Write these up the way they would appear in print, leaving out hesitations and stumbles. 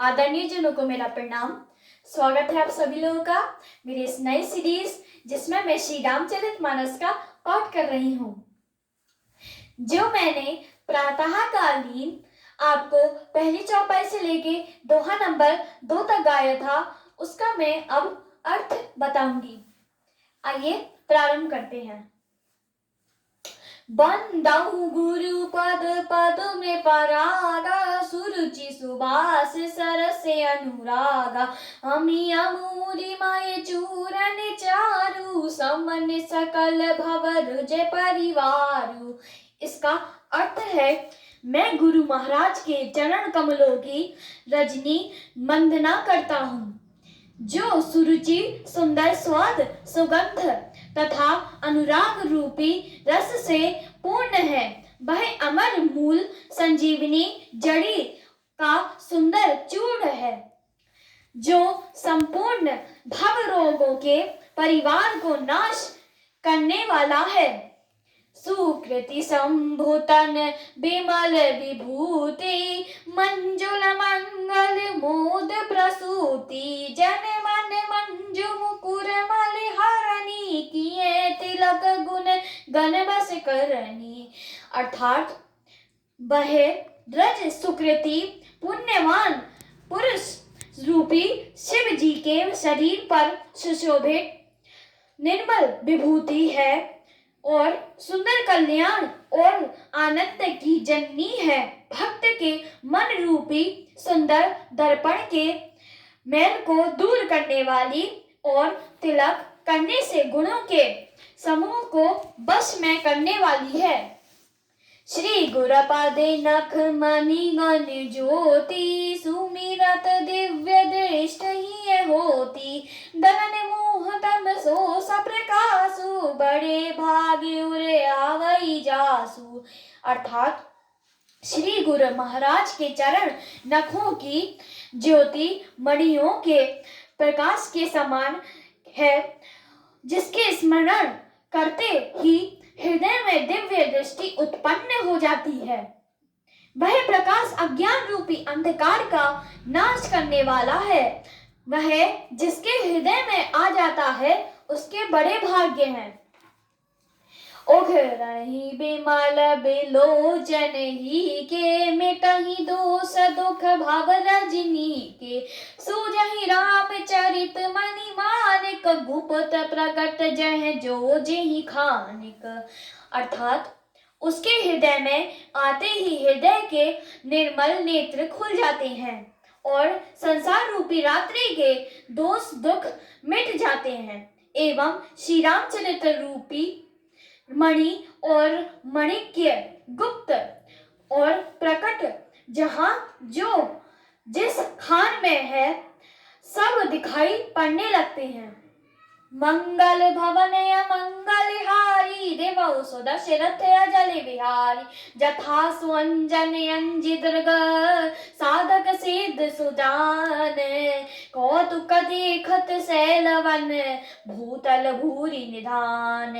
आदरणीय जनों को मेरा प्रणाम। स्वागत है आप सभी लोगों का मेरी इस नई सीरीज जिसमें मैं श्री रामचरितमानस का पाठ कर रही हूँ। जो मैंने प्रातःकालीन आपको पहली चौपाई से लेके दोहा नंबर 2 तक गाया था, उसका मैं अब अर्थ बताऊंगी। आइए प्रारंभ करते हैं। बंदाऊ गुरु पद पद में परागा, सुरुचि सुबास सरस अनुरागा। अमी अमूरी माय चूरन चारु, समन सकल भवर जय परिवारु। इसका अर्थ है, मैं गुरु महाराज के चरण कमलों की रजनी वंदना करता हूँ, जो सुरुचि सुंदर स्वाद सुगंध तथा अनुराग रूपी रस से पूर्ण है। वह अमर मूल संजीवनी जड़ी का सुंदर चूर्ण है, जो संपूर्ण भव रोगों के परिवार को नाश करने वाला है। सुकृति संभूतन विमल विभूति, मंजुल मंगल मोद प्रसूति। जन मन मंजु मुकुर मलिहारणी, किए तिलक गुण गण बस करनी। अर्थात वह रज सुकृति पुण्यवान पुरुष रूपी शिव जी के शरीर पर सुशोभित निर्मल विभूति है और सुंदर कल्याण और आनंद की जननी है। भक्त के मन रूपी सुंदर दर्पण के मैल को दूर करने वाली और तिलक करने से गुणों के समूह को वश में करने वाली है। श्री गुरपादे नख मणि गण ज्योति, सुमिरत दिव्य दृष्ट ही होती। दलन मोह तम सो सप्रकाशु, बड़े भाग्य उरे आवई जासु। अर्थात श्री गुरु महाराज के चरण नखों की ज्योति मणियों के प्रकाश के समान है, जिसके स्मरण करते ही हृदय में दिव्य दृष्टि उत्पन्न हो जाती है। वह प्रकाश अज्ञान रूपी अंधकार का नाश करने वाला है। वह जिसके हृदय में आ जाता है, उसके बड़े भाग्य हैं। ओघरहि बिमल बिलोचन ही के, मिटहि दोष दुख भव रजनी के। सूझहि रामचरित मनि मानिक, गुप्त प्रकट जह जो जेहि खानिक। अर्थात उसके हृदय में आते ही हृदय के निर्मल नेत्र खुल जाते हैं और संसार रूपी रात्रि के दोष दुख मिट जाते हैं, एवं श्री रामचरित्र रूपी मणि और मणिक्य गुप्त और प्रकट जहां जो जिस खान में है, सब दिखाई पड़ने लगते हैं। मंगल भवन मंगलहारी, देवौ सो दशरथ अजल बिहारी। जथा सुअंजन अंजिदृग, साधक सिद्ध सुजान। कौतुक देखत सैलवन, भूतल भूरि निधान।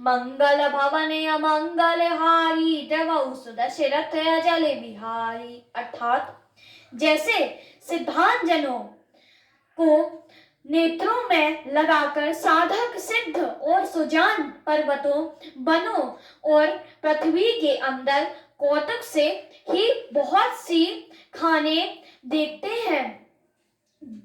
मंगल भवन मंगलहारी, देवौ सो दशरथ अजल बिहारी। अर्थात जैसे सिद्धांतजनों को नेत्रों में लगाकर साधक सिद्ध और सुजान पर्वतों वनों और पृथ्वी के अंदर कौतुक से ही बहुत सी खाने देखते हैं।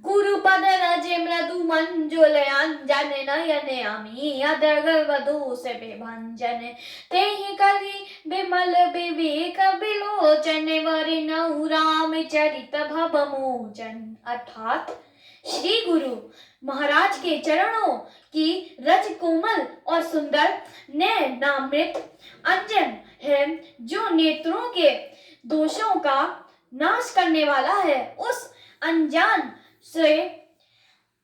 गुरुपद रज मृदु मंजुल अंजन, नयन अमी अदर्ग वधु से विभंजन। तेहि करि विमल विवेक विलोचन, वरिनउ रामचरित भव मोचन। अर्थात श्री गुरु महाराज के चरणों की रज कोमल और सुंदर नयनामृत अंजन है, जो नेत्रों के दोषों का नाश करने वाला है। उस अंजन से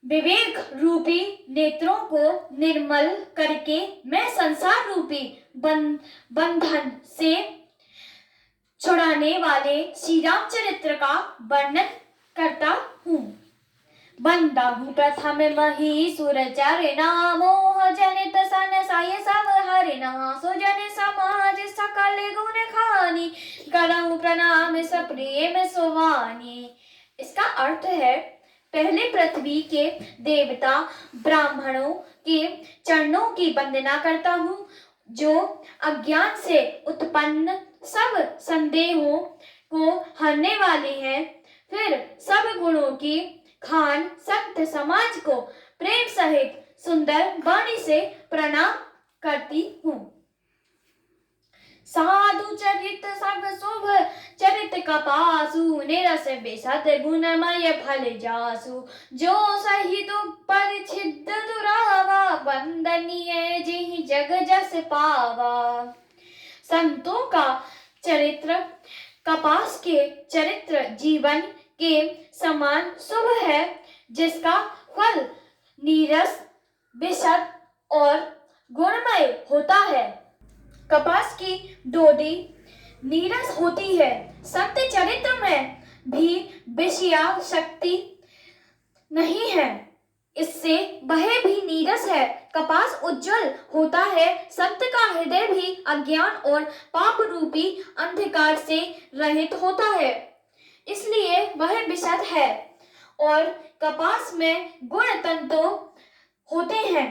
विवेक रूपी नेत्रों को निर्मल करके मैं संसार रूपी बंधन से छुड़ाने वाले श्री रामचरित्र का वर्णन करता हूँ। बंदाहु प्रथम महीसुर चरना, मोह जनित सन साय सब हरिना। सुजन समाज सकल गुण खानी, करहु प्रणाम सप्रेम सुवानी। इसका अर्थ है, पहले पृथ्वी के देवता ब्राह्मणों के चरणों की वंदना करता हूँ, जो अज्ञान से उत्पन्न सब संदेहों को हरने वाली है। फिर सब गुणों की खान संत समाज को प्रेम सहित सुंदर वाणी से प्रणाम करती हूँ। साधु चरित सब शुभ चरित कपासु, निरस बेसत गुणमय फल जासु। जो सही दुख परिच्छिद दुरावा, वंदनीय जिहि जग जस पावा। संतों का चरित्र कपास के चरित्र जीवन के समान शुभ है, जिसका फल नीरस बेसत और गुणमय होता है। कपास की डोडी नीरस होती है। संत चरित्र में भी विषया शक्ति नहीं है, इससे वह भी नीरस है। कपास उज्जवल होता है। संत का हृदय भी अज्ञान और पाप रूपी अंधकार से रहित होता है, इसलिए वह विशद है। और कपास में गुण तंतु होते हैं।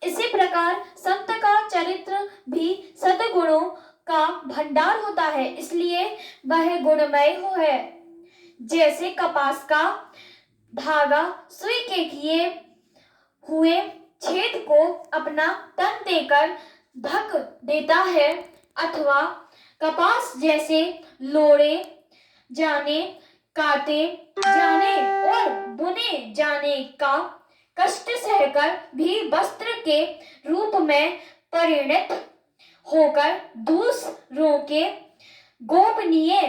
इसी प्रकार संत का चरित्र भी सद्गुणों का भंडार होता है, इसलिए वह गुणमय है। जैसे कपास का धागा सुई के किए हुए छेद को अपना तन देकर ढक देता है, अथवा कपास जैसे लोड़े जाने, काटे जाने और बुने जाने का कष्ट सहकर भी वस्त्र के रूप में परिणत होकर दूसरों के गोपनीय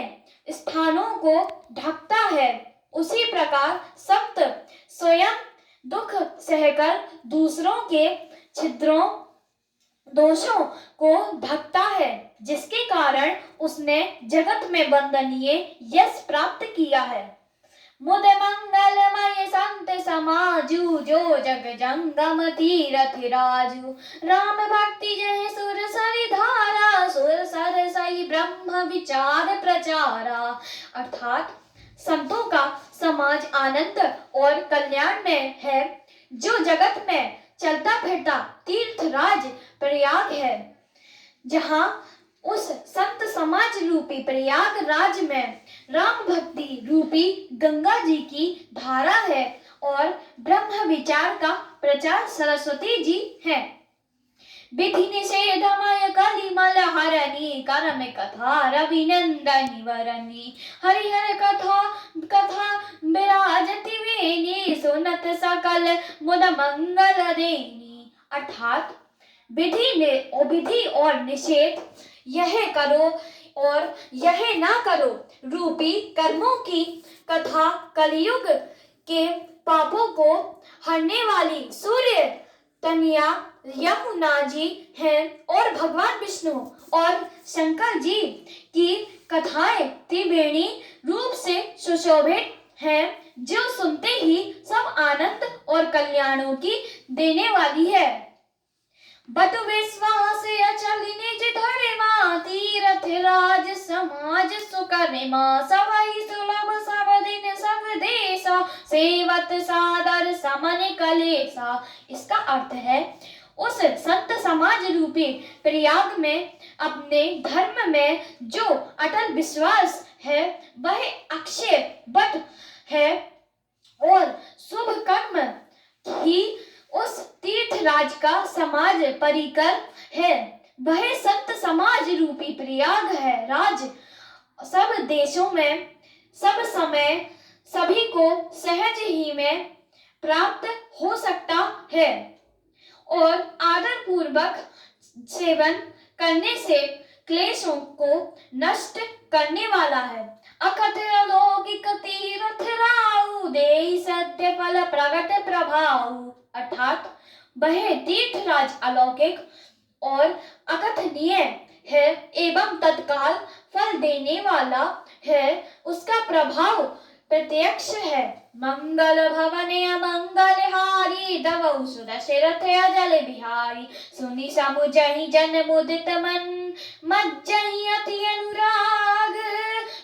स्थानों को ढकता है, उसी प्रकार संत स्वयं दुख सहकर दूसरों के छिद्रों दोषों को ढकता है, जिसके कारण उसने जगत में वंदनीय यश प्राप्त किया है। मुद मंगलमय संत समाजु, जो जग जंगम तीरथ राजू। राम भक्ति जय सुर सरि धारा, सुर सर सई ब्रह्म विचार प्रचारा। अर्थात संतों का समाज आनंद और कल्याण में है, जो जगत में चलता फिरता तीर्थराज प्रयाग है, जहाँ उस संत समाज रूपी प्रयागराज में राम भक्ति रूपी गंगा जी की धारा है और ब्रह्म विचार का प्रचार सरस्वती जी है। विधि निषेधमय कलिमल हरणी, कर्म कथा रविनंदनी वरणी। हरिहर कथा कथा विराजति वेणी, सुनत सकल मुद मंगल देनी। अर्थात विधि और निषेध, यह करो और यह ना करो रूपी कर्मों की कथा कलयुग के पापों को हरने वाली सूर्य तनया यमुना जी हैं, और भगवान विष्णु और शंकर जी की कथाएं त्रिवेणी रूप से सुशोभित हैं, जो सुनते ही सब आनंद और कल्याणों की देने वाली है। बत विश्वास अचल निज धर्मा, तीरथ राज समाज सुकर्मा। सवई सुलभ सब दिन सब देशा, सेवत सादर समन कलेसा। इसका अर्थ है, उस संत समाज रूपी प्रयाग में अपने धर्म में जो अटल विश्वास है, वह अक्षय वट है, और शुभ कर्म ही उस तीर्थराज का समाज परिकर है। वह संत समाज रूपी प्रयाग है राज सब देशों में सब समय सभी को सहज ही में प्राप्त हो सकता है, और आदर पूर्वक सेवन करने से क्लेशों को नष्ट करने वाला है। अकथ अलौकिक तीर्थ राहु, देहि सत्य फल प्रगट प्रभाऊ। अर्थात वह तीर्थराज अलौकिक और अकथनीय है एवं तत्काल फल देने वाला है। उसका प्रभाव प्रत्यक्ष है। मंगल भवने अमंगल हारी, दवौ सुर दशरथ अजल बिहारी। सुनि समुझहि जन मुदित मन, मज्जहि अति अनुराग।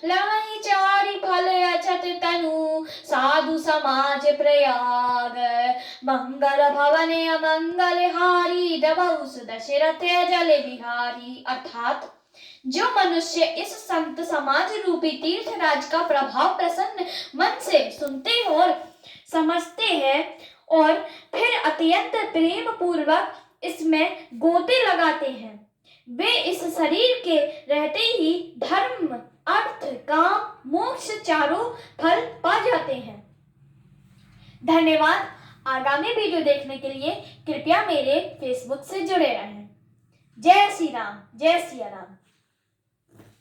लहै चारि फल अछत तनु, साधु समाज प्रयाग। मंगल भवने अमंगल हारी, दवौ सुर दशरथ अजल बिहारी। अर्थात जो मनुष्य इस संत समाज रूपी तीर्थराज का प्रभाव प्रसन्न मन से सुनते और समझते हैं और फिर अत्यंत प्रेम पूर्वक इसमें गोते लगाते हैं, वे इस शरीर के रहते ही धर्म, अर्थ, काम, मोक्ष चारों फल पा जाते हैं। धन्यवाद। आगामी वीडियो देखने के लिए कृपया मेरे फेसबुक से जुड़े रहें। जय श्री राम, जय सिया राम।